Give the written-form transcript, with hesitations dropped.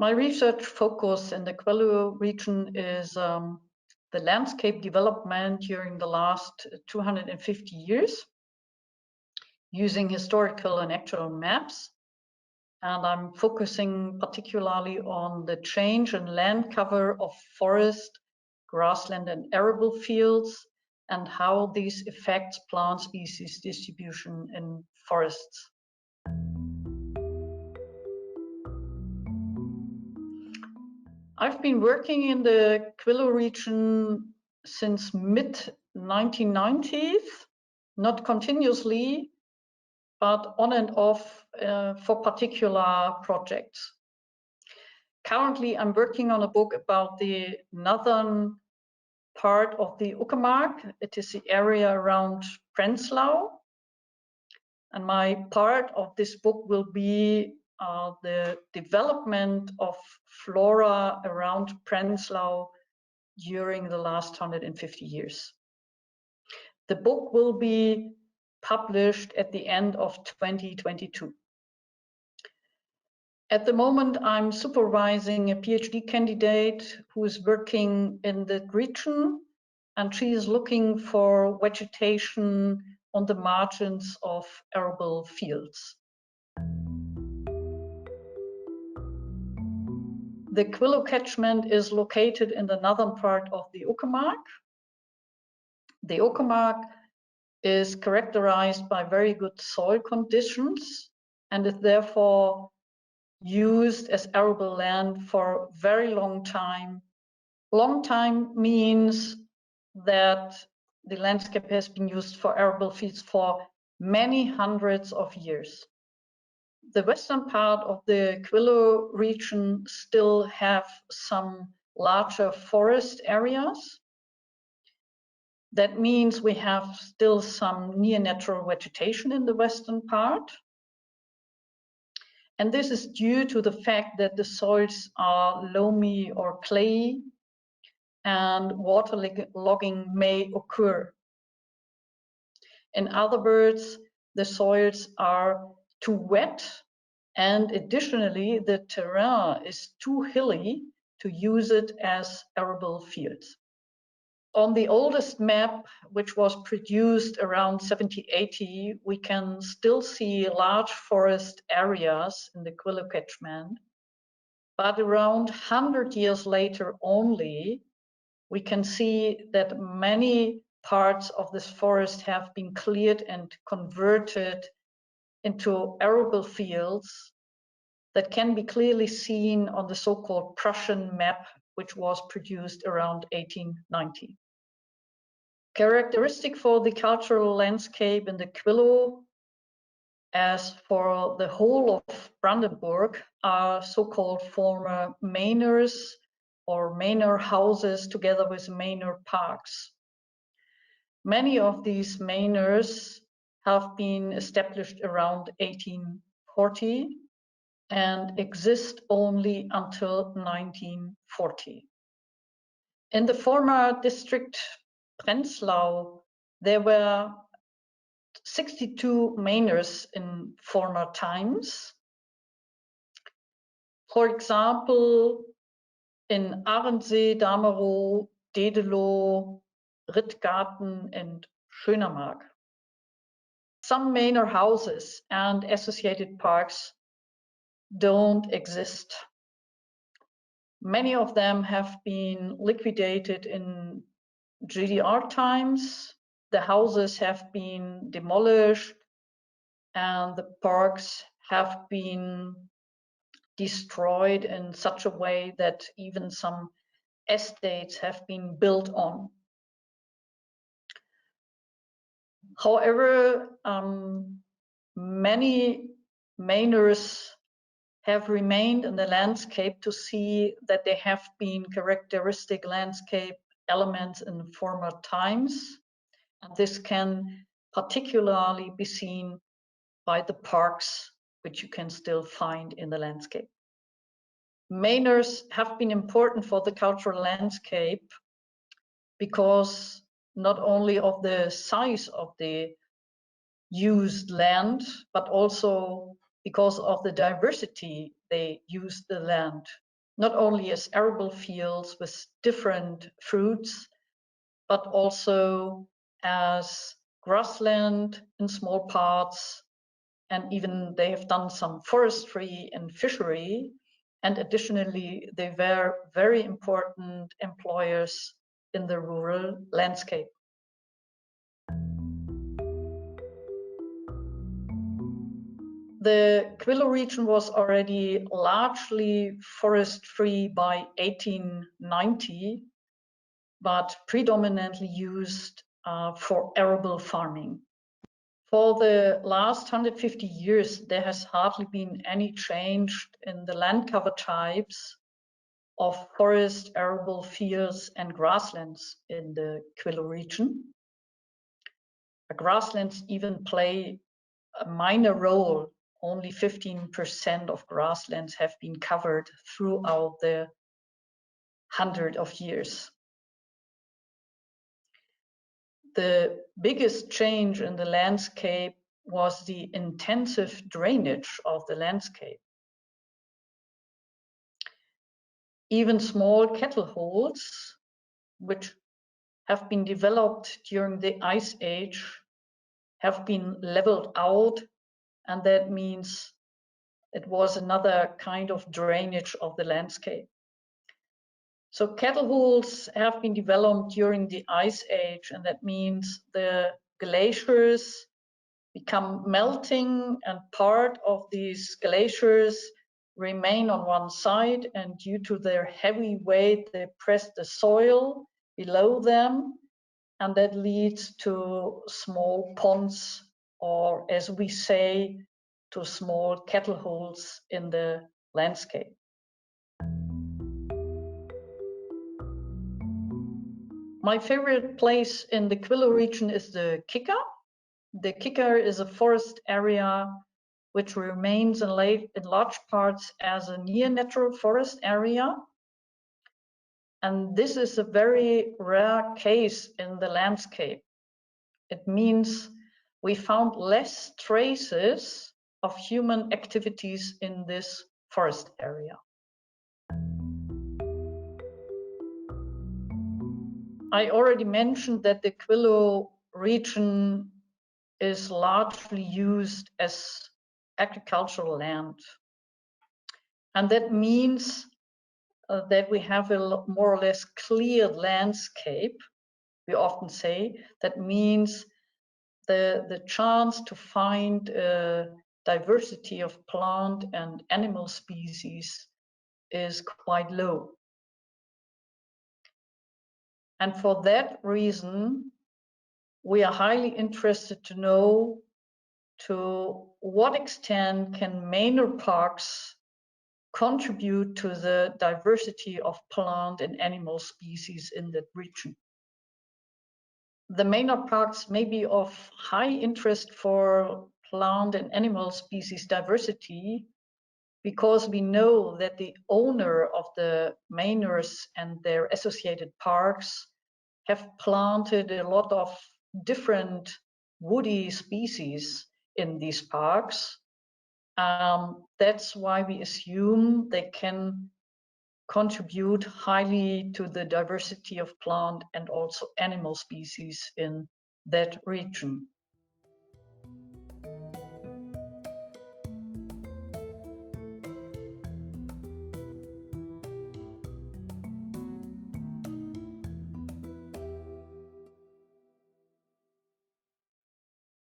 My research focus in the Quillow region is the landscape development during the last 250 years using historical and actual maps. And I'm focusing particularly on the change in land cover of forest, grassland, and arable fields, and how these affects plant species distribution in forests. I've been working in the Quillow region since mid-1990s, not continuously, but on and off for particular projects. Currently, I'm working on a book about the northern part of the Uckermark. It is the area around Prenzlau. And my part of this book will be the development of flora around Prenzlau during the last 150 years. The book will be published at the end of 2022. At the moment, I'm supervising a PhD candidate who is working in the region, and she is looking for vegetation on the margins of arable fields. The Quillow catchment is located in the northern part of the Uckermark. The Uckermark is characterized by very good soil conditions and is therefore used as arable land for a very long time. Long time means that the landscape has been used for arable fields for many hundreds of years. The western part of the Quillow region still have some larger forest areas. That means we have still some near natural vegetation in the western part. And this is due to the fact that the soils are loamy or clay and waterlogging may occur. In other words, the soils are too wet, and additionally, the terrain is too hilly to use it as arable fields. On the oldest map, which was produced around 1780, we can still see large forest areas in the Quillow catchment, but around 100 years later only, we can see that many parts of this forest have been cleared and converted into arable fields that can be clearly seen on the so-called Prussian map, which was produced around 1890. Characteristic for the cultural landscape in the Quillow, as for the whole of Brandenburg, are so-called former manors or manor houses together with manor parks. Many of these manors have been established around 1840 and exist only until 1940. In the former district Prenzlau, there were 62 manors in former times. For example, in Arendsee, Damerow, Dedelow, Rittgarten, and Schönermark. Some manor houses and associated parks don't exist. Many of them have been liquidated in GDR times. The houses have been demolished and the parks have been destroyed in such a way that even some estates have been built on. However, many manors have remained in the landscape to see that they have been characteristic landscape elements in former times. And this can particularly be seen by the parks, which you can still find in the landscape. Manors have been important for the cultural landscape because not only of the size of the used land, but also because of the diversity they used the land not only as arable fields with different fruits, but also as grassland in small parts, and even they have done some forestry and fishery. And additionally, they were very important employers in the rural landscape. The Quillow region was already largely forest-free by 1890, but predominantly used for arable farming. For the last 150 years, there has hardly been any change in the land cover types of forest, arable fields, and grasslands in the Quillow region. The grasslands even play a minor role. Only 15% of grasslands have been covered throughout the 100 of years. The biggest change in the landscape was the intensive drainage of the landscape. Even small kettle holes, which have been developed during the Ice Age, have been leveled out, and that means it was another kind of drainage of the landscape. So kettle holes have been developed during the Ice Age, and that means the glaciers become melting, and part of these glaciers remain on one side, and due to their heavy weight, they press the soil below them, and that leads to small ponds, or as we say, to small kettle holes in the landscape. My favorite place in the Quillow region is the Kicker. The Kicker is a forest area which remains in large parts as a near natural forest area. And this is a very rare case in the landscape. It means we found less traces of human activities in this forest area. I already mentioned that the Quillow region is largely used as agricultural land. And that means that we have a more or less cleared landscape. We often say that means the chance to find a diversity of plant and animal species is quite low. And for that reason, we are highly interested to know to what extent can manure parks contribute to the diversity of plant and animal species in that region. The manure parks may be of high interest for plant and animal species diversity because we know that the owner of the manures and their associated parks have planted a lot of different woody species in these parks. That's why we assume they can contribute highly to the diversity of plant and also animal species in that region.